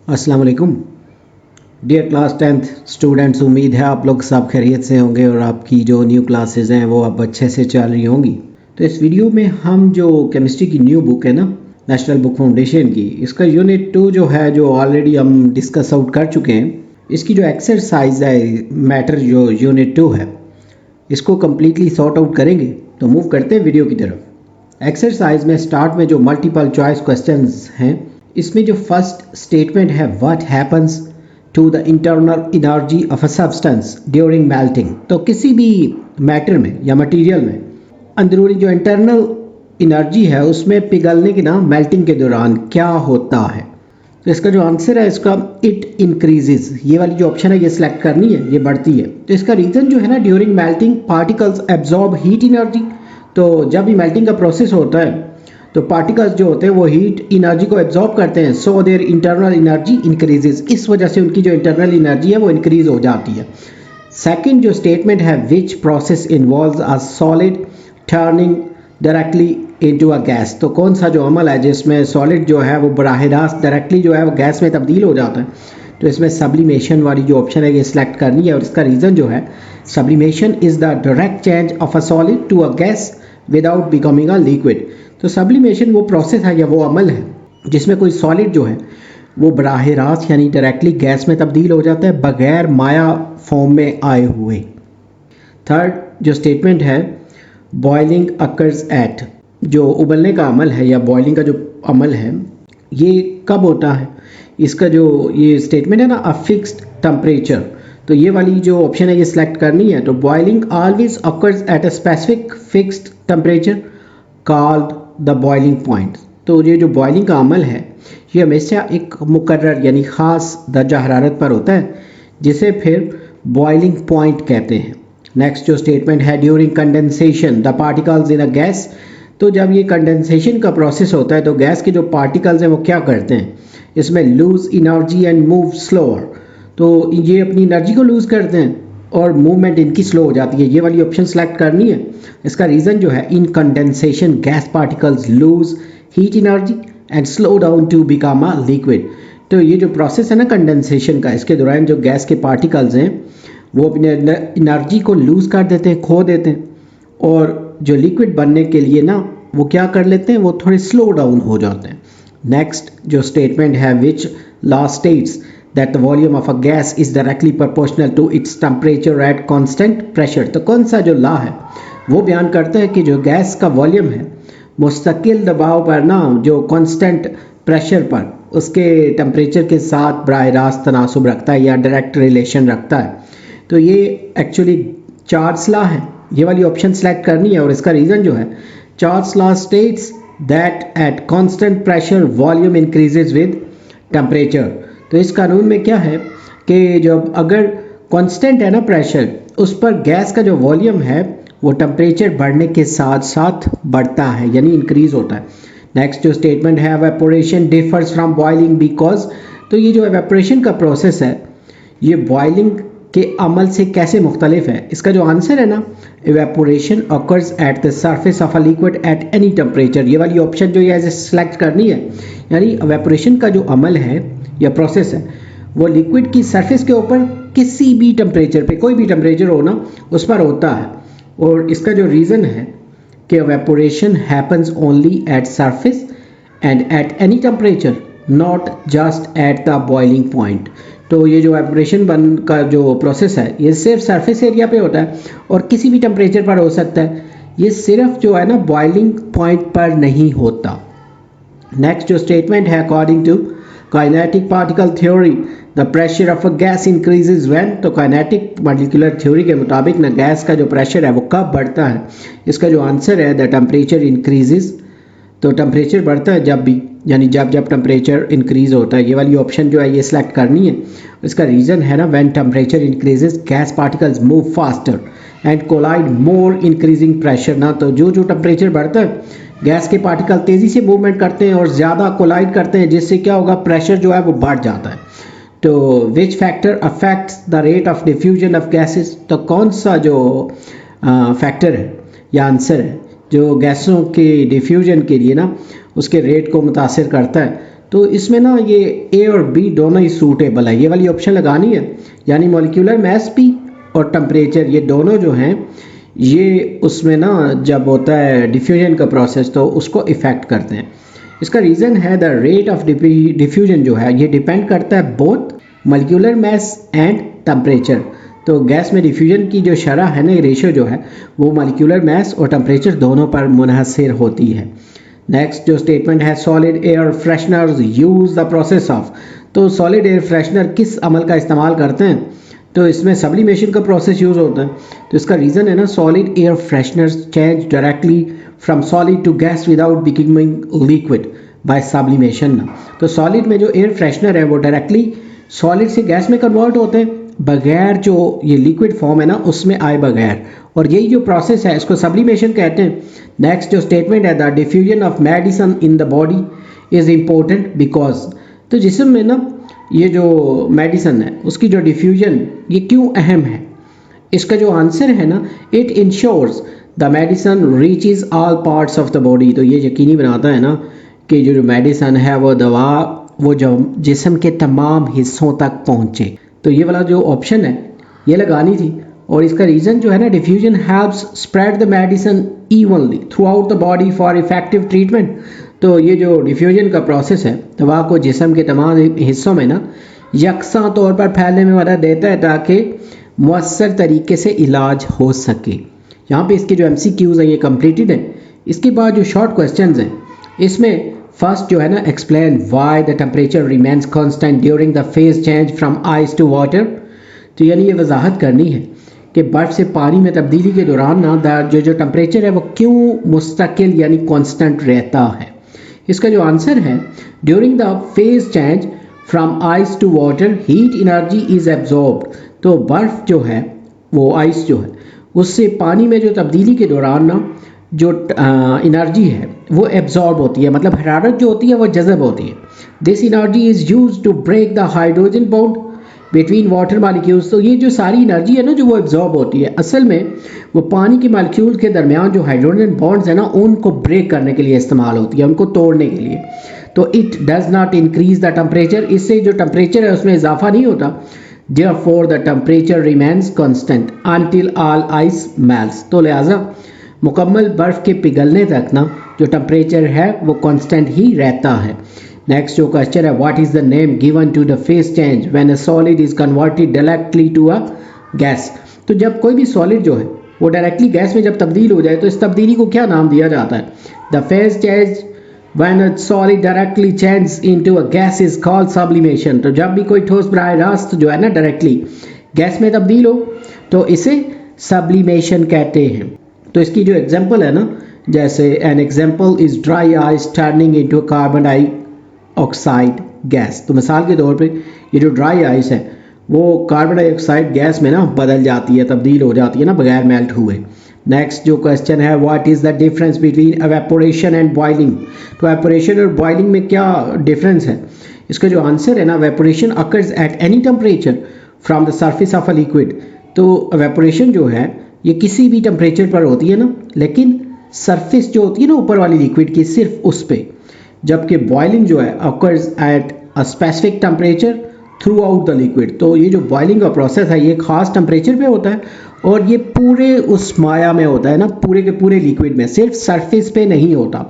अस्सलाम वालेकुम dear class 10th students. उम्मीद है आप लोग सब खैरियत से होंगे और आपकी जो न्यू क्लासेस हैं वो अब अच्छे से चल रही होंगी। तो इस वीडियो में हम जो केमिस्ट्री की न्यू बुक है ना, नेशनल बुक फाउंडेशन की, इसका यूनिट 2 जो है, जो ऑलरेडी हम डिस्कस आउट कर चुके हैं, इसकी जो एक्सरसाइज है मैटर जो यूनिट 2 है, इसको कम्प्लीटली सॉर्ट आउट करेंगे। तो मूव करते हैं वीडियो की तरफ। एक्सरसाइज में स्टार्ट में जो मल्टीपल चॉइस क्वेश्चंस हैं, इसमें जो फर्स्ट स्टेटमेंट है, what happens to the internal energy of a substance during melting. तो किसी भी मैटर में या मटेरियल में अंदरूनी जो इंटरनल एनर्जी है उसमें पिघलने के ना मेल्टिंग के दौरान क्या होता है। तो इसका जो आंसर है, इसका इट इंक्रीजेज, ये वाली जो ऑप्शन है ये सिलेक्ट करनी है, ये बढ़ती है। तो इसका रीज़न जो है ना, during melting particles absorb heat energy. तो जब भी मेल्टिंग का प्रोसेस होता है तो पार्टिकल्स जो होते हैं वो हीट एनर्जी को एब्जॉर्ब करते हैं, so their internal energy increases. इस वजह से उनकी जो इंटरनल एनर्जी है वो इंक्रीज हो जाती है। सेकंड जो स्टेटमेंट है, which process involves a solid turning directly into a gas. तो कौन सा जो अमल है जिसमें सॉलिड जो है वो बराह रास्त डायरेक्टली जो है वो गैस में तब्दील हो जाता है। तो इसमें सब्लिमेशन वाली जो ऑप्शन है ये सिलेक्ट करनी है, और इसका रीज़न जो है, sublimation is the direct change of a solid to a gas without becoming a liquid. तो सब्लिमेशन वो प्रोसेस है या वो अमल है जिसमें कोई सॉलिड जो है वो बराह रास्त यानी डायरेक्टली गैस में तब्दील हो जाता है बगैर माया फॉर्म में आए हुए। थर्ड जो स्टेटमेंट है, बॉइलिंग अकर्स एट, जो उबलने का अमल है या बॉइलिंग का जो अमल है ये कब होता है। इसका जो ये स्टेटमेंट है ना, अ फिक्स्ड टेम्परेचर, तो ये वाली जो ऑप्शन है ये सिलेक्ट करनी है। तो boiling always occurs at a specific fixed temperature called the boiling point. तो ये जो बॉइलिंग का अमल है ये हमेशा एक मुकर्रर यानी ख़ास दर्जा हरारत पर होता है, जिसे फिर बॉइलिंग पॉइंट कहते हैं। नेक्स्ट जो स्टेटमेंट है, during condensation the particles in a gas. तो जब ये कंडेंसेशन का प्रोसेस होता है तो गैस के जो पार्टिकल्स हैं वो क्या करते हैं, इसमें lose energy and move slower. तो ये अपनी एनर्जी को लूज़ करते हैं और मूवमेंट इनकी स्लो हो जाती है। ये वाली ऑप्शन सेलेक्ट करनी है। इसका रीज़न जो है, in condensation gas particles lose heat energy and slow down to become a liquid. तो ये जो प्रोसेस है ना कंडेंसेशन का, इसके दौरान जो गैस के पार्टिकल्स हैं वो अपने एनर्जी को लूज़ कर देते हैं, खो देते हैं, और जो लिक्विड बनने के लिए ना वो क्या कर लेते हैं, वो थोड़े स्लो डाउन हो जाते हैं। नेक्स्ट जो स्टेटमेंट है, which law states that the volume of a gas is directly proportional to its temperature at constant pressure। तो कौन सा जो लॉ है वो बयान करता है कि जो गैस का वॉल्यूम है मुस्तकिल दबाव पर ना, जो कांस्टेंट प्रेशर पर उसके टेम्परेचर के साथ बराह रास्त तनासुब रखता है या डायरेक्ट रिलेशन रखता है। तो ये एक्चुअली चार्ल्स लॉ है, ये वाली ऑप्शन सेलेक्ट करनी है। और इसका रीज़न जो है, Charles law states that at constant pressure volume increases with temperature. तो इस कानून में क्या है कि जब अगर कांस्टेंट है ना प्रेशर, उस पर गैस का जो वॉल्यूम है वो टेम्परेचर बढ़ने के साथ साथ बढ़ता है यानी इंक्रीज होता है। नेक्स्ट जो स्टेटमेंट है, evaporation differs from boiling because. तो ये जो एवेपोरेशन का प्रोसेस है ये बॉइलिंग के अमल से कैसे मुख्तलिफ है। इसका जो आंसर है ना, evaporation occurs at the surface of a liquid at any temperature. ये वाली ऑप्शन जो ये सिलेक्ट करनी है, यानी एवेपोरेशन का जो अमल है या प्रोसेस है वो लिक्विड की सरफेस के ऊपर किसी भी टेम्परेचर पे, कोई भी टेम्परेचर हो ना, उस पर होता है। और इसका जो रीज़न है कि evaporation happens only at surface and at any temperature, not just at the boiling point. तो ये जो एवेपोरेशन बन का जो प्रोसेस है ये सिर्फ सरफेस एरिया पे होता है और किसी भी टेम्परेचर पर हो सकता है, ये सिर्फ जो है ना बॉइलिंग पॉइंट पर नहीं होता। नेक्स्ट जो स्टेटमेंट है, according to kinetic particle theory the pressure of a gas increases when. तो काइनेटिक पार्टिकुलर थ्योरी के मुताबिक ना गैस का जो प्रेशर है वो कब बढ़ता है। इसका जो आंसर है, द टेम्परेचर इंक्रीजेज। तो टेम्परेचर बढ़ता है जब भी, यानी जब जब टेम्परेचर इंक्रीज होता है। ये वाली ऑप्शन जो है ये सिलेक्ट करनी है। इसका रीज़न है ना, when temperature increases gas particles move faster and collide more increasing pressure. ना तो जो जो टेम्परेचर बढ़ता है गैस के पार्टिकल तेज़ी से मूवमेंट करते हैं और ज़्यादा कोलाइड करते हैं, जिससे क्या होगा, प्रेशर जो है वो बढ़ जाता है। तो which factor affects the rate of diffusion of gases. तो कौन सा जो फैक्टर है या आंसर है जो गैसों के डिफ्यूजन के लिए ना उसके रेट को मुतासिर करता है। तो इसमें ना ये ए और बी दोनों ही सूटेबल है, ये वाली ऑप्शन लगानी है, यानी मॉलिक्यूलर मास भी और टेम्परेचर ये दोनों जो हैं ये उसमें ना जब होता है डिफ्यूजन का प्रोसेस तो उसको इफ़ेक्ट करते हैं। इसका रीज़न है द रेट ऑफ डिफ्यूजन जो है ये डिपेंड करता है both molecular mass and temperature. तो गैस में डिफ्यूजन की जो शरह है ना, रेशियो जो है वो मॉलिक्यूलर मास और टेम्परेचर दोनों पर मुनहसर होती है। नेक्स्ट जो स्टेटमेंट है, solid air fresheners use the process of. तो सॉलिड एयर फ्रेशनर किस अमल का इस्तेमाल करते हैं, तो इसमें सब्लिमेशन का प्रोसेस यूज़ होता है। तो इसका रीज़न है ना, solid air fresheners change directly from solid to gas without becoming liquid by sublimation ना। तो सॉलिड में जो एयर फ्रेशनर है वो डायरेक्टली सॉलिड से गैस में कन्वर्ट होते हैं बगैर जो ये लिक्विड फॉर्म है ना उसमें आए बगैर, और यही जो प्रोसेस है इसको सब्लिमेशन कहते हैं। नेक्स्ट जो स्टेटमेंट है, the diffusion of medicine in the body is important because. तो जिस्म में ना ये जो मेडिसिन है उसकी जो डिफ्यूजन ये क्यों अहम है, इसका जो आंसर है ना, it ensures the medicine reaches all parts of the body. तो ये यकीनी बनाता है ना कि जो मेडिसिन है वो दवा वो जो जिस्म के तमाम हिस्सों तक पहुँचे। तो ये वाला जो ऑप्शन है ये लगानी थी, और इसका रीज़न जो है ना, diffusion helps spread the medicine evenly through out the body for effective treatment. तो ये जो डिफ्यूजन का प्रोसेस है दवा को जिस्म के तमाम हिस्सों में ना यकसा तौर पर फैलने में मदद देता है ताकि मुअस्सर तरीके से इलाज हो सके। यहाँ पे इसके जो MCQs हैं ये कंप्लीटेड हैं। इसके बाद जो शॉर्ट क्वेश्चंस हैं इसमें फर्स्ट जो है ना, explain why the temperature remains constant during the phase change from ice to water. तो यानी ये वजाहत करनी है कि बर्फ़ से पानी में तब्दीली के दौरान ना जो टेम्परेचर है वो क्यों मुस्तकिल यानी कांस्टेंट रहता है। इसका जो आंसर है, during the phase change from ice to water heat energy is absorbed. तो बर्फ़ जो है वो आइस जो है उससे पानी में जो तब्दीली के दौरान ना जो एनर्जी है वो एब्जॉर्ब होती है, मतलब हरारत जो होती है वो जज़ब होती है। This energy is use to break the hydrogen bond between water molecules. तो ये जो सारी एनर्जी है ना जो वो एब्जॉर्ब होती है, असल में वो पानी के मालिक्यूल के दरमियान जो हाइड्रोजन बॉन्ड्स है ना उनको ब्रेक करने के लिए इस्तेमाल होती है, उनको तोड़ने के लिए। तो it does not increase the temperature, इससे जो टेम्परेचर है उसमें इजाफा नहीं होता। Therefore the temperature remains constant until all ice melts. तो लिहाजा मुकम्मल बर्फ़ के पिघलने तक ना जो टेम्परेचर है वो कांस्टेंट ही रहता है। नेक्स्ट जो क्वेश्चन है, what is the name given to the phase change when a solid is converted directly to a gas. तो जब कोई भी सॉलिड जो है वो डायरेक्टली गैस में जब तब्दील हो जाए तो इस तब्दीली को क्या नाम दिया जाता है? The phase change when a solid directly change into a gas is called sublimation. तो जब भी कोई ठोस बराह रास्त जो है ना डायरेक्टली गैस में तब्दील हो तो इसे सब्लिमेशन कहते हैं। तो इसकी जो एग्जांपल है ना, जैसे an example is dry ice turning into carbon dioxide gas. तो मिसाल के तौर पे ये जो ड्राई आइस है वो कार्बन डाइऑक्साइड गैस में ना बदल जाती है, तब्दील हो जाती है ना बगैर मेल्ट हुए। नेक्स्ट जो क्वेश्चन है, what is the difference between evaporation and boiling. तो एवेपोरेशन और बॉइलिंग में क्या डिफरेंस है? इसका जो आंसर है ना, evaporation occurs at any temperature from the surface of a liquid. तो एवेपोरेशन जो है ये किसी भी टेम्परेचर पर होती है ना, लेकिन सरफेस जो होती है ना ऊपर वाली लिक्विड की सिर्फ उस पे, जबकि बॉइलिंग जो है occurs at a specific temperature through out the liquid. तो ये जो बॉइलिंग का प्रोसेस है ये खास टेम्परेचर पे होता है और ये पूरे उस माया में होता है ना, पूरे के पूरे लिक्विड में, सिर्फ सरफेस पे नहीं होता।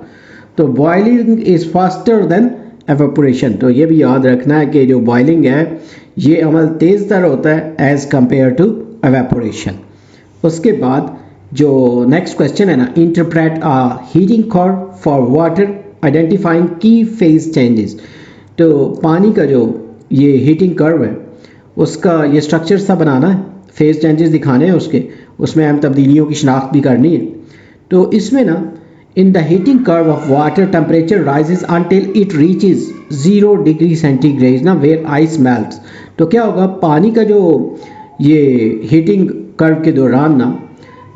तो boiling is faster than evaporation. तो ये भी याद रखना है कि जो बॉइलिंग है ये अमल तेज़ तर होता है एज़ कम्पेयर टू एवेपोरेशन। उसके बाद जो नेक्स्ट क्वेश्चन है ना, interpret a heating curve for water identifying की फेज चेंजेस। तो पानी का जो ये हीटिंग कर्व है उसका ये स्ट्रक्चर सा बनाना है, फेज चेंजेस दिखाने हैं उसके, उसमें हम तब्दीलियों की शनाख्त भी करनी है। तो इसमें ना, in the heating curve of water temperature rises until it reaches 0 degree centigrade ना वेयर आइस मेल्ट्स। तो क्या होगा, पानी का जो ये हीटिंग कर्व के दौरान ना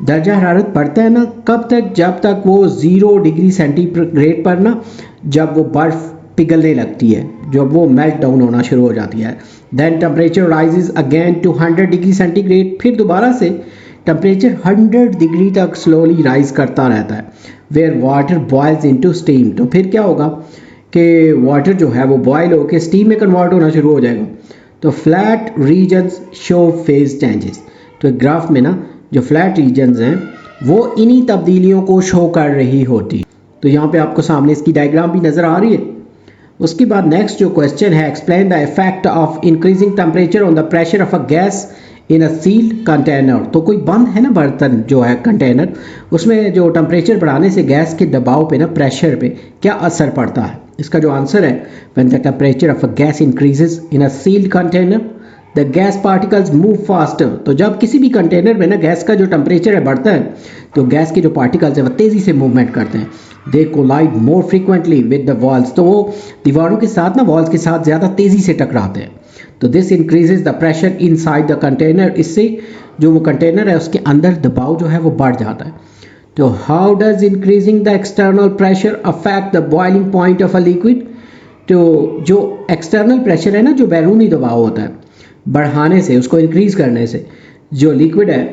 दर्जा हरारत बढ़ता है ना, कब तक? जब तक वो 0 डिग्री सेंटीग्रेड पर ना जब वो बर्फ़ पिघलने लगती है, जब वो मेल्ट डाउन होना शुरू हो जाती है। Then temperature rises again to 100 degree centigrade. फिर दोबारा से टेम्परेचर 100 डिग्री तक स्लोली राइज करता रहता है, where water boils into steam. तो फिर क्या होगा कि वाटर जो है वो बॉयल होकर स्टीम में कन्वर्ट होना शुरू हो जाएगा। तो flat regions show phase changes. तो ग्राफ में ना जो फ्लैट रीजन्स हैं वो इन्हीं तब्दीलियों को शो कर रही होती। तो यहाँ पे आपको सामने इसकी डायग्राम भी नज़र आ रही है। उसके बाद नेक्स्ट जो क्वेश्चन है, explain the effect of increasing temperature on the pressure of a gas in a sealed container. तो कोई बंद है ना बर्तन जो है कंटेनर, उसमें जो टेम्परेचर बढ़ाने से गैस के दबाव पे ना प्रेशर पे क्या असर पड़ता है। इसका जो आंसर है, when the temperature of a gas increases in a sealed container the gas particles move faster. तो जब किसी भी कंटेनर में ना गैस का जो टेम्परेचर है बढ़ता है तो गैस के जो पार्टिकल्स है वो तेज़ी से मूवमेंट करते हैं। They collide more frequently with the walls. तो वो दीवारों के साथ ना वॉल्स के साथ ज़्यादा तेज़ी से टकराते हैं। तो this increases the pressure inside the container. इससे जो वो कंटेनर है उसके अंदर दबाव जो है वो बढ़ जाता है। तो how does increasing the external pressure affect the boiling point of a liquid. तो जो एक्सटर्नल प्रेशर है ना, जो बैरूनी दबाव होता है, बढ़ाने से, उसको इंक्रीज करने से जो लिक्विड है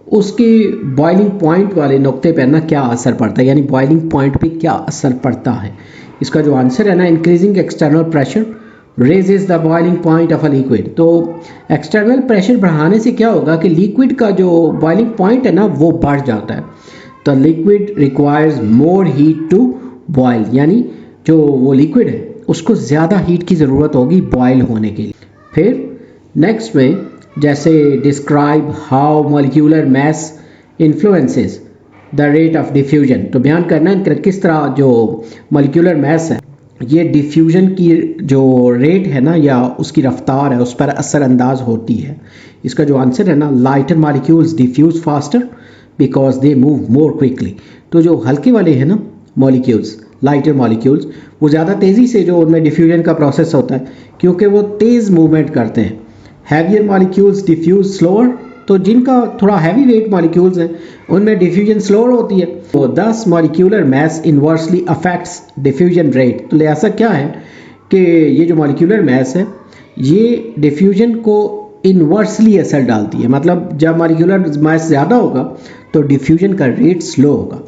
उसकी बॉइलिंग पॉइंट वाले नुक्ते पर ना क्या असर पड़ता है, यानी बॉइलिंग पॉइंट पे क्या असर पड़ता है। इसका जो आंसर है ना, increasing external pressure raises the boiling point of a liquid. तो एक्सटर्नल प्रेशर बढ़ाने से क्या होगा कि लिक्विड का जो बॉइलिंग पॉइंट है ना वो बढ़ जाता है। तो liquid requires more heat to boil, यानी जो वो लिक्विड है उसको ज़्यादा हीट की ज़रूरत होगी बॉयल होने के लिए। फिर नेक्स्ट में जैसे describe how molecular mass influences the rate of diffusion. तो बयान करना है किस तरह जो मॉलिक्यूलर मैस है ये डिफ्यूजन की जो रेट है ना या उसकी रफ्तार है उस पर असरअंदाज होती है। इसका जो आंसर है ना, lighter molecules diffuse faster because they move more quickly. तो जो हल्के वाले हैं ना मॉलिक्यूल्स, लाइटर मॉलिक्यूल्स, वो ज़्यादा तेज़ी से जो उनमें डिफ्यूजन का प्रोसेस होता है क्योंकि वो तेज़ मूवमेंट करते हैं। Heavier molecules diffuse slower. तो जिनका थोड़ा हैवी वेट मॉलिक्यूल्स हैं उनमें डिफ्यूजन स्लोअर होती है। तो 10 molecular mass inversely affects diffusion rate. तो ऐसा क्या है कि ये जो मॉलिक्यूलर मैस है ये डिफ्यूजन को इन्वर्सली असर डालती है। मतलब जब मॉलिक्यूलर मैस ज़्यादा होगा तो डिफ्यूजन का रेट स्लो होगा।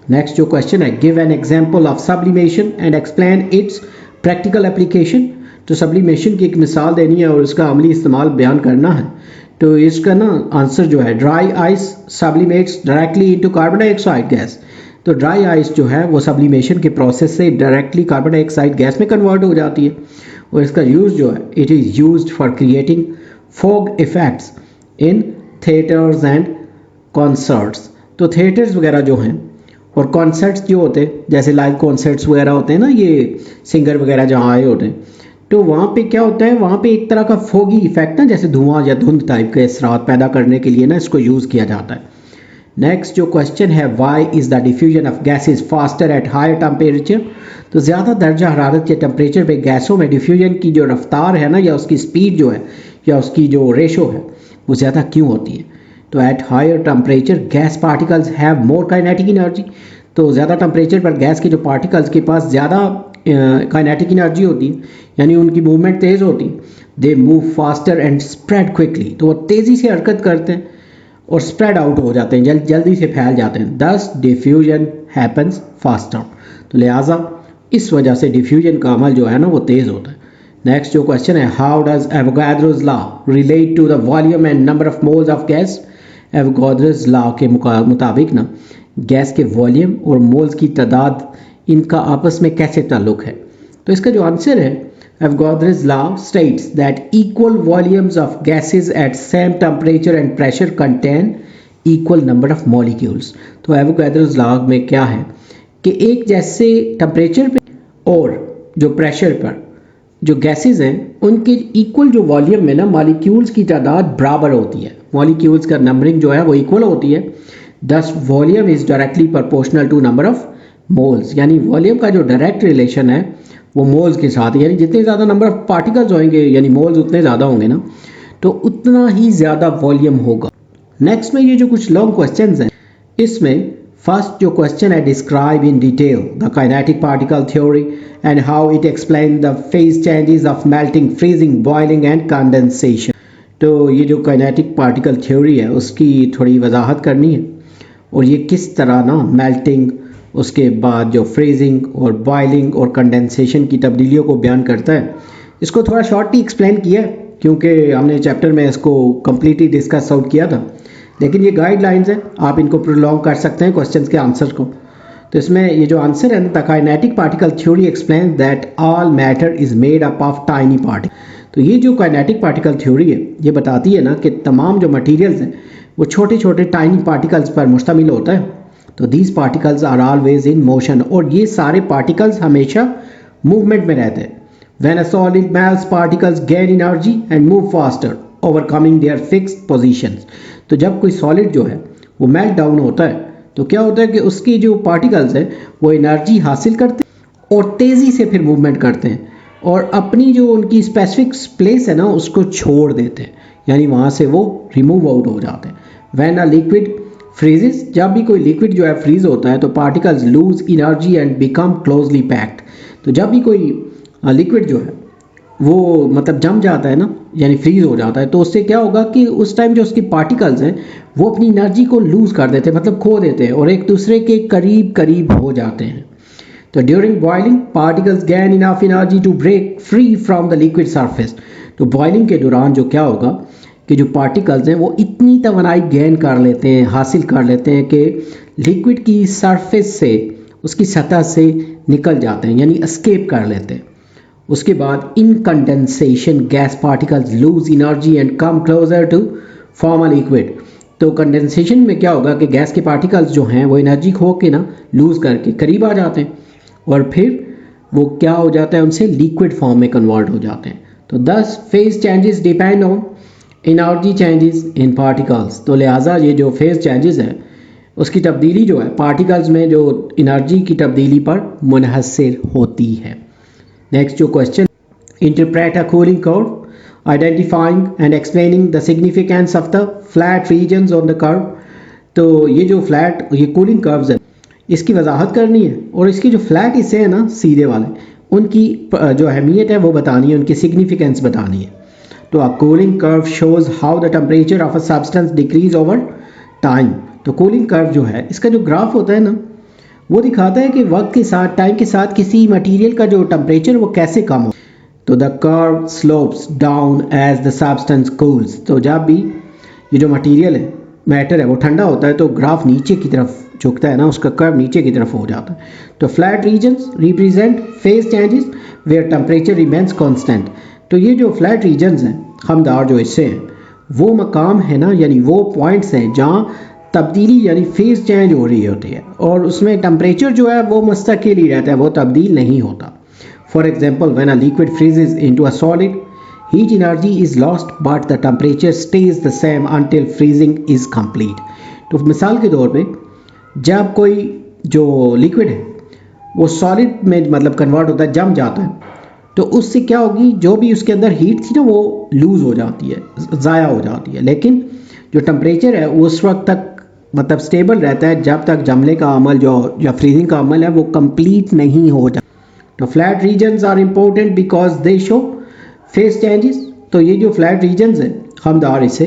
नेक्स्ट जो क्वेश्चन है, give an example of sublimation and explain it's practical application. तो सब्लिमेशन की एक मिसाल देनी है और इसका अमली इस्तेमाल बयान करना है। तो इसका ना आंसर जो है, dry ice sublimates directly into carbon dioxide gas. तो ड्राई आइस जो है वो सब्लिमेशन के प्रोसेस से डायरेक्टली कार्बन डाइऑक्साइड गैस में कन्वर्ट हो जाती है। और इसका यूज़ जो है, it is used for creating fog effects in theatres and concerts. तो थिएटर्स वगैरह जो हैं और कॉन्सर्ट्स जो होते हैं, जैसे लाइव कॉन्सर्ट्स वगैरह होते हैं ना, ये सिंगर वगैरह जहाँ आए होते हैं, तो वहाँ पे क्या होता है, वहाँ पे एक तरह का फोगी इफेक्ट ना, जैसे धुआं या धुंध टाइप के असरात पैदा करने के लिए ना इसको यूज़ किया जाता है। नेक्स्ट जो क्वेश्चन है, why is the diffusion of gases faster at higher temperature. तो ज़्यादा दर्जा हरारत के टेम्परेचर पे गैसों में डिफ्यूजन की जो रफ्तार है ना या उसकी स्पीड जो है या उसकी जो रेशो है वो ज़्यादा क्यों होती है। तो at higher temperature gas particles have more kinetic energy. तो ज़्यादा टेम्परेचर पर गैस के जो पार्टिकल्स के पास ज़्यादा काइनेटिक एनर्जी होती है, यानी उनकी मूवमेंट तेज़ होती है। They move faster and spread quickly. तो वो तेज़ी से हरकत करते हैं और स्प्रेड आउट हो जाते हैं, जल्दी से फैल जाते हैं। दस डिफ्यूजन हैपन्स फास्टर। तो लिहाजा इस वजह से डिफ्यूजन का अमल जो है ना वो तेज़ होता है। नेक्स्ट जो क्वेश्चन है, how does Avogadro's law relate to the volume and number of moles of gas. Avogadro's law के मुताबिक ना गैस के वॉल्यूम और मोल्स की तादाद, इनका आपस में कैसे ताल्लुक है। तो इसका जो आंसर है, Avogadro's law states that equal volumes of gases at same temperature and pressure contain equal number of molecules। तो Avogadro's law में क्या है कि एक जैसे टेम्परेचर पे और जो प्रेशर पर जो गैसेस हैं उनके इक्वल जो वॉल्यूम में ना मॉलिक्यूल्स की तादाद बराबर होती है। मॉलिक्यूल्स का नंबरिंग जो है वो इक्वल होती है। Thus volume is directly proportional to number of moles. यानी वॉल्यूम का जो डायरेक्ट रिलेशन है वो मोल्स के साथ, यानी जितने ज़्यादा नंबर ऑफ पार्टिकल्स होंगे यानी मोल्स उतने ज़्यादा होंगे ना, तो उतना ही ज़्यादा वॉल्यूम होगा। नेक्स्ट में ये जो कुछ लॉन्ग क्वेश्चंस हैं, इसमें फर्स्ट जो क्वेश्चन है, describe in detail the kinetic particle theory and how it explain the phase changes of melting, freezing, boiling and condensation. तो ये जो काइनेटिक पार्टिकल थ्योरी है उसकी थोड़ी वजाहत करनी है और ये किस तरह ना मेल्टिंग, उसके बाद जो फ्रीजिंग और बॉइलिंग और कंडेंसेशन की तब्दीलियों को बयान करता है। इसको थोड़ा शॉर्टली एक्सप्लेन किया है क्योंकि हमने चैप्टर में इसको कम्प्लीटली डिस्कस आउट किया था, लेकिन ये गाइडलाइंस हैं, आप इनको प्रोलॉन्ग कर सकते हैं क्वेश्चंस के आंसर को। तो इसमें ये जो आंसर है, the kinetic particle theory explain that all matter is made up of tiny particle. तो ये जो काइनेटिक पार्टिकल थ्योरी है ये बताती है ना कि तमाम जो मटेरियल्स हैं वो छोटे छोटे टाइनी पार्टिकल्स पर मुश्तमिल होता है। तो these particles are always in motion, और ये सारे पार्टिकल्स हमेशा मूवमेंट में रहते हैं। When a solid melts particles gain energy and move faster overcoming their fixed positions. तो जब कोई सॉलिड जो है वो मेल्ट डाउन होता है तो क्या होता है कि उसकी जो पार्टिकल्स हैं वो एनर्जी हासिल करते हैं और तेज़ी से फिर मूवमेंट करते हैं और अपनी जो उनकी स्पेसिफिक प्लेस है ना उसको छोड़ देते हैं, यानी वहाँ से वो रिमूव आउट हो जाते हैं। व्हेन अ लिक्विड फ्रीजेस, जब भी कोई लिक्विड जो है फ्रीज होता है तो particles lose energy and become closely packed. तो जब भी कोई लिक्विड जो है वो मतलब जम जाता है ना, यानी फ्रीज हो जाता है, तो उससे क्या होगा कि उस टाइम जो उसकी पार्टिकल्स हैं वो अपनी एनर्जी को लूज कर देते हैं, मतलब खो देते हैं और एक दूसरे के करीब करीब हो जाते हैं। तो during boiling particles gain enough energy to break free from the liquid surface. तो बॉइलिंग के दौरान जो क्या होगा कि जो पार्टिकल्स हैं वो इतनी तवानाई गेन कर लेते हैं, हासिल कर लेते हैं कि लिक्विड की सरफेस से, उसकी सतह से निकल जाते हैं, यानी एस्केप कर लेते हैं। उसके बाद in condensation gas particles lose energy and come closer to form a liquid. तो कंडेंसेशन में क्या होगा कि गैस के पार्टिकल्स जो हैं वो एनर्जी खो के ना लूज करके करीब आ जाते हैं और फिर वो क्या हो जाता है, उनसे लिक्विड फॉर्म में कन्वर्ट हो जाते हैं। तो 10 phase changes depend on energy changes in particles. तो लिहाजा ये जो फेज चेंजेस है उसकी तब्दीली जो है पार्टिकल्स में जो एनर्जी की तब्दीली पर मुनहसर होती है। नेक्स्ट जो question, interpret a cooling curve identifying and explaining the significance of the flat regions on the curve. तो ये जो फ्लैट ये कूलिंग कर्व्स है इसकी वजाहत करनी है और इसकी जो फ्लैट हिस्से हैं ना सीधे वाले, उनकी जो अहमियत है वो बतानी है, उनकी सिग्निफिकेंस बतानी है। तो अ cooling curve shows how the temperature of a substance decrease over time. तो कूलिंग कर्व जो है इसका जो ग्राफ होता है ना वो दिखाता है कि वक्त के साथ, टाइम के साथ किसी मटेरियल का जो टेम्परेचर वो कैसे कम हो। तो the curve slopes down as the substance cools. तो जब भी ये जो मटेरियल है, मैटर है, वो ठंडा होता है तो ग्राफ नीचे की तरफ झुकता है ना, उसका कर्व नीचे की तरफ हो जाता है। तो flat regions represent phase changes where temperature remains constant. तो ये जो फ्लैट रीजन्स हैं, खमदार जो हिस्से हैं, वो मकाम है ना, यानी वो पॉइंट्स हैं जहाँ तब्दीली यानी फेज चेंज हो रही होती है और उसमें टेम्परेचर जो है वो मुस्तकिल ही रहता है, वो तब्दील नहीं होता। For example when a liquid फ्रीजेज into a solid heat energy is lost but the temperature stays the same until freezing is complete। तो मिसाल के तौर पे जब कोई जो लिक्विड है वो सॉलिड में मतलब कन्वर्ट होता है, जम जाता है, तो उससे क्या होगी, जो भी उसके अंदर हीट थी ना वो लूज़ हो जाती है, ज़ाया हो जाती है, लेकिन जो टेम्परेचर है उस वक्त तक मतलब स्टेबल रहता है जब तक जमने का अमल जो या फ्रीजिंग का अमल है वो कंप्लीट नहीं हो जाता। तो flat regions are important because they show phase changes. तो ये जो फ्लैट रीजन्स हैं खमदार हिस्से,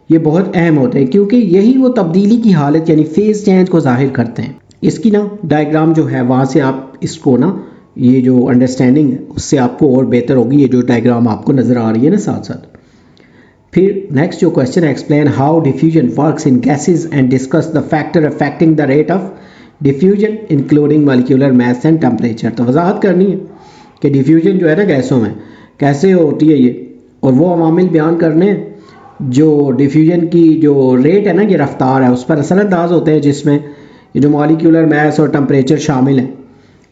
ये बहुत अहम होते हैं क्योंकि यही वो तब्दीली की हालत यानी फेज चेंज को जाहिर करते हैं। इसकी ना डायग्राम जो है वहाँ से आप इसको ना ये जो अंडरस्टैंडिंग है उससे आपको और बेहतर होगी, ये जो डायग्राम आपको नज़र आ रही है ना साथ साथ। फिर नेक्स्ट जो क्वेश्चन है, explain how diffusion works in gases and discuss the factor affecting the rate of diffusion including molecular mass and temperature. तो वजाहत करनी है कि डिफ्यूजन जो है ना गैसों में कैसे होती है ये, और वो अवामिल बयान करने जो डिफ्यूजन की जो रेट है ना, ये रफ्तार है, उस पर असरअंदाज होते हैं जिसमें ये जो मॉलिक्यूलर मास और टेम्परेचर शामिल हैं।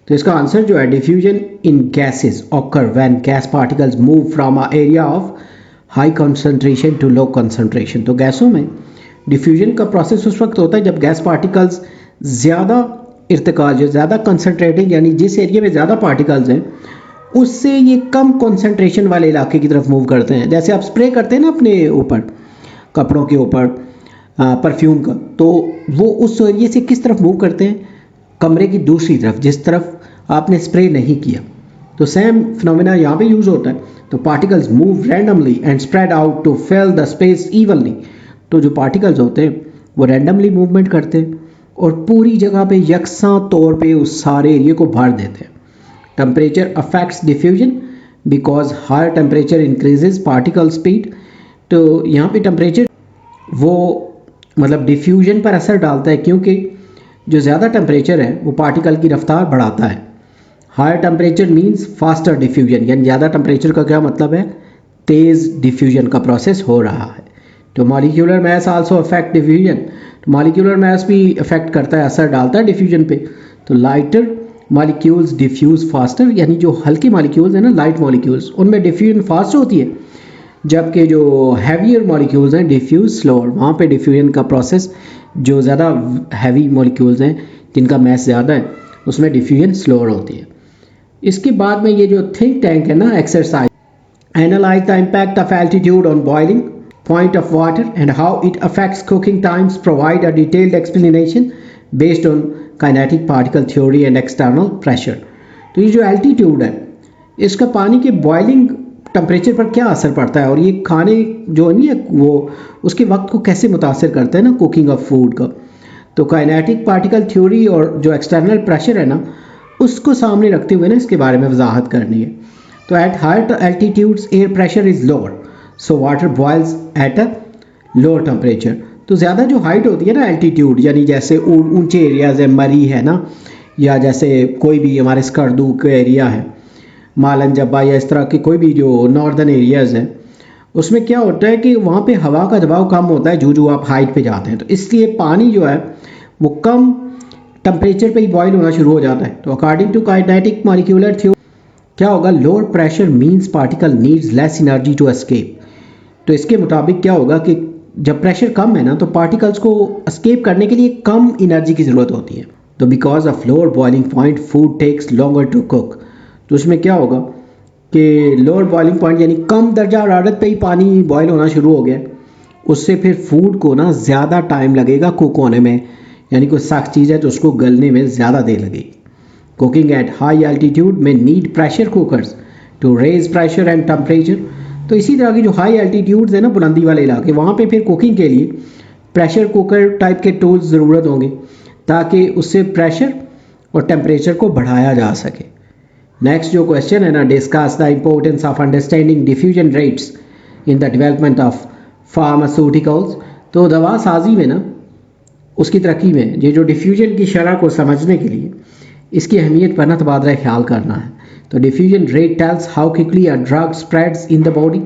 तो इसका आंसर जो है, diffusion in gases occur when gas particles move from a area of high concentration to low concentration. तो गैसों में डिफ्यूजन का प्रोसेस उस वक्त होता है जब गैस पार्टिकल्स ज़्यादा इर्तिका, जो ज़्यादा कंसनट्रेटिंग यानी जिस एरिया में ज़्यादा पार्टिकल्स हैं उससे ये कम कंसंट्रेशन वाले इलाके की तरफ मूव करते हैं। जैसे आप स्प्रे करते हैं ना अपने ऊपर, कपड़ों के ऊपर परफ्यूम का, तो वो उस एरिया से किस तरफ मूव करते हैं, कमरे की दूसरी तरफ जिस तरफ आपने स्प्रे नहीं किया। तो सेम फिनोमेना यहाँ पे यूज़ होता है। तो particles move randomly and spread out to fill the space evenly. तो जो पार्टिकल्स होते हैं वो रैंडमली मूवमेंट करते हैं और पूरी जगह पे यकसा तौर पे उस सारे एरिया को भर देते हैं। Temperature affects diffusion because higher temperature increases particle speed. तो यहाँ पे टेम्परेचर वो मतलब डिफ्यूजन पर असर डालता है, क्योंकि जो ज़्यादा टेम्परेचर है वो पार्टिकल की रफ्तार बढ़ाता है। Higher temperature means faster diffusion, यानी ज़्यादा टेम्परेचर का क्या मतलब है, तेज़ डिफ्यूजन का प्रोसेस हो रहा है। तो molecular mass also affect diffusion, तो मॉलिक्यूलर मैस भी अफेक्ट करता है, असर डालता है डिफ्यूजन पे। तो लाइटर मॉलिक्यूल्स डिफ्यूज फास्टर, यानी जो हल्के मॉलिक्यूल्स हैं ना, लाइट मॉलिक्यूल्स, उनमें डिफ्यूजन फास्ट होती है, जबकि जो हैवियर मॉलिक्यूल्स हैं डिफ्यूज स्लोअर, वहाँ पे डिफ्यूजन का प्रोसेस जो ज़्यादा हैवी मॉलिक्यूल्स हैं जिनका मैस ज़्यादा है उसमें डिफ्यूजन स्लोअर होती है। इसके बाद में ये जो थिंक टैंक है ना exercise, analyse the impact of altitude on boiling point of water and how it affects cooking times, provide a detailed explanation based on kinetic particle theory and external pressure. तो ये जो altitude है इसका पानी के boiling temperature पर क्या असर पड़ता है, और ये खाने जो नहीं है वो उसके वक्त को कैसे मुतासर करता है ना, कुकिंग ऑफ फूड का। तो काइनेटिक पार्टिकल थ्योरी और जो एक्सटर्नल प्रेशर है ना उसको सामने रखते हुए ना इसके बारे में वजाहत करनी है। तो at higher altitudes air pressure is lower, so water boils at a lower temperature. तो ज़्यादा जो हाइट होती है ना एल्टीट्यूड, यानी जैसे ऊंचे एरियाज़ है, मरी है ना, या जैसे कोई भी हमारे स्कर्दू का एरिया है, मालन जब्बा, या इस तरह के कोई भी जो नॉर्दर्न एरियाज़ हैं, उसमें क्या होता है कि वहाँ पे हवा का दबाव कम होता है जो आप हाइट पे जाते हैं। तो इसलिए पानी जो है वो कम टेम्परेचर पे ही बॉयल होना शुरू हो जाता है। तो according to kinetic molecular theory क्या होगा, lower pressure means particle needs less energy to escape. तो इसके मुताबिक क्या होगा कि जब प्रेशर कम है ना तो पार्टिकल्स को एस्केप करने के लिए कम एनर्जी की ज़रूरत होती है। तो because of lower boiling point food takes longer to cook. तो उसमें क्या होगा कि लोअर बॉइलिंग पॉइंट यानी कम दर्जा हरारत पे ही पानी बॉयल होना शुरू हो गया, उससे फिर फूड को ना ज़्यादा टाइम लगेगा कुक होने में, यानी कोई सख्त चीज़ है तो उसको गलने में ज़्यादा देर लगेगी। कुकिंग एट हाई एल्टीट्यूड में need pressure cookers to raise pressure and temperature. तो इसी तरह की जो हाई एल्टीट्यूड्स है ना, बुलंदी वाले इलाके, वहाँ पे फिर कुकिंग के लिए प्रेशर कुकर टाइप के टूल्स ज़रूरत होंगे ताकि उससे प्रेशर और टेम्परेचर को बढ़ाया जा सके। नेक्स्ट जो क्वेश्चन है ना, discuss the importance of understanding diffusion rates in the development of pharmaceuticals. तो दवा साजी में ना उसकी तरक्की में ये जो डिफ्यूजन की शरह को समझने के लिए इसकी अहमियत पर ना तबादला ख्याल करना है। तो diffusion rate tales how quickly a drug spreads in the body.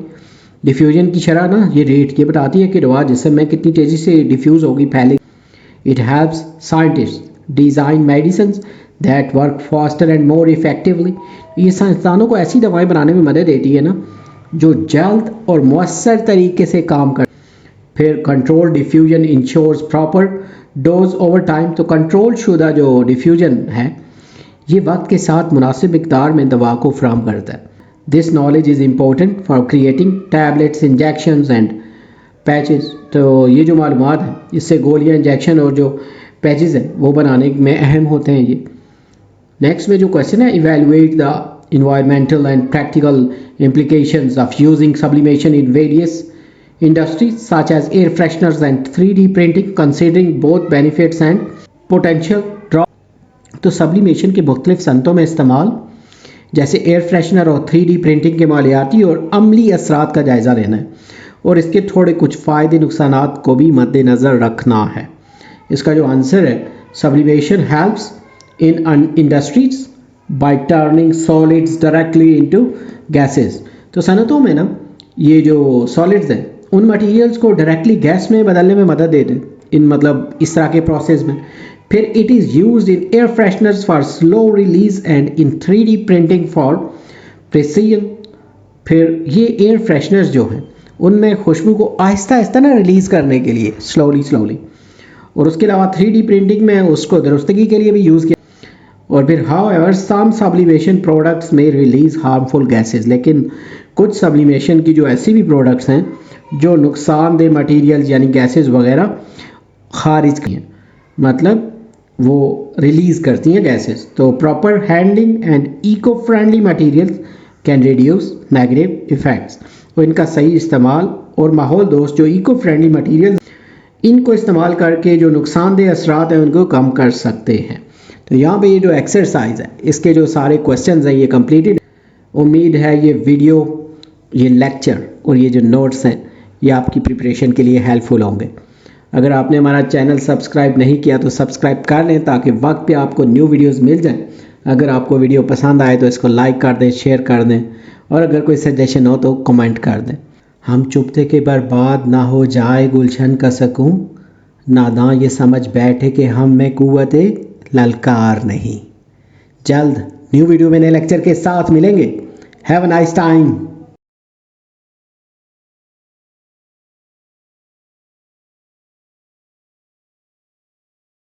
Diffusion की शरह ना ये रेट ये बताती है कि दवा जिसम में कितनी तेज़ी से डिफ्यूज़ होगी, फैलेगी। It helps scientist design medicine that work faster and more effectively. ये साइंसदानों को ऐसी दवाएं बनाने में मदद देती है ना जो जल्द और मौसर तरीके से काम कर। फिर control diffusion ensures proper dose over time. तो कंट्रोल शुदा जो डिफ्यूजन है ये वक्त के साथ मुनासिब मिकदार में दवा को फ्राहम करता है। This knowledge is important for creating tablets injections and patches. तो ये जो मालूमात है इससे गोलियां, इंजेक्शन और जो पैचेस हैं वो बनाने में अहम होते हैं ये। नेक्स्ट में जो क्वेश्चन है, evaluate the environmental and practical implications of using sublimation in various industries such as air fresheners and 3D printing, considering both benefits and potential drawbacks। तो सब्लिमेशन के मुख्तलिफ सनतों में इस्तेमाल जैसे एयर फ्रेशनर और 3D प्रिंटिंग के मालियाती और अमली असरात का जायज़ा लेना है और इसके थोड़े कुछ फ़ायदे नुकसानात को भी मद्देनज़र रखना है। इसका जो आंसर है, sublimation helps in industries by turning solids directly into gases। तो सनतों में ना ये जो सॉलिड्स हैं उन मटेरियल्स को डायरेक्टली गैस में बदलने में मदद देते हैं, इन मतलब इस तरह के प्रोसेस में। फिर it is used in air fresheners for slow release and in 3D printing for precision. फिर ये एयर फ्रेशनर्स जो हैं उनमें खुशबू को आहिस्ता आहिस्ता ना रिलीज़ करने के लिए स्लोली, और उसके अलावा 3D प्रिंटिंग में उसको दुरुस्तगी के लिए भी यूज़ किया। और फिर हाउएवर सम सब्लिमेशन प्रोडक्ट्स में रिलीज हार्मफुल गैसेस। लेकिन कुछ सब्लिमेशन की जो ऐसी भी प्रोडक्ट्स हैं जो नुकसानदेह मटेरियल्स यानी गैसेस वगैरह खारिज की हैं, मतलब वो रिलीज़ करती हैं गैसेस। तो proper handling and eco friendly materials can reduce negative effects. तो इनका सही इस्तेमाल और माहौल दोस्त जो इको फ्रेंडली मटेरियल इनको इस्तेमाल करके जो नुकसानदेह असरात हैं उनको कम कर सकते हैं। तो यहाँ पे ये जो एक्सरसाइज है इसके जो सारे क्वेश्चंस हैं ये कंप्लीटेड। उम्मीद है ये वीडियो, ये लेक्चर और ये जो नोट्स हैं ये आपकी प्रिपरेशन के लिए हेल्पफुल होंगे। अगर आपने हमारा चैनल सब्सक्राइब नहीं किया तो सब्सक्राइब कर लें ताकि वक्त पे आपको न्यू वीडियोस मिल जाएं। अगर आपको वीडियो पसंद आए तो इसको लाइक कर दें, शेयर कर दें और अगर कोई सजेशन हो तो कमेंट कर दें। हम चुपते के बर्बाद ना हो जाए गुलशन का सकूं, नादां ये समझ बैठे कि हम में कुव्वते ललकार नहीं। जल्द न्यू वीडियो में नए लेक्चर के साथ मिलेंगे। Have a nice time.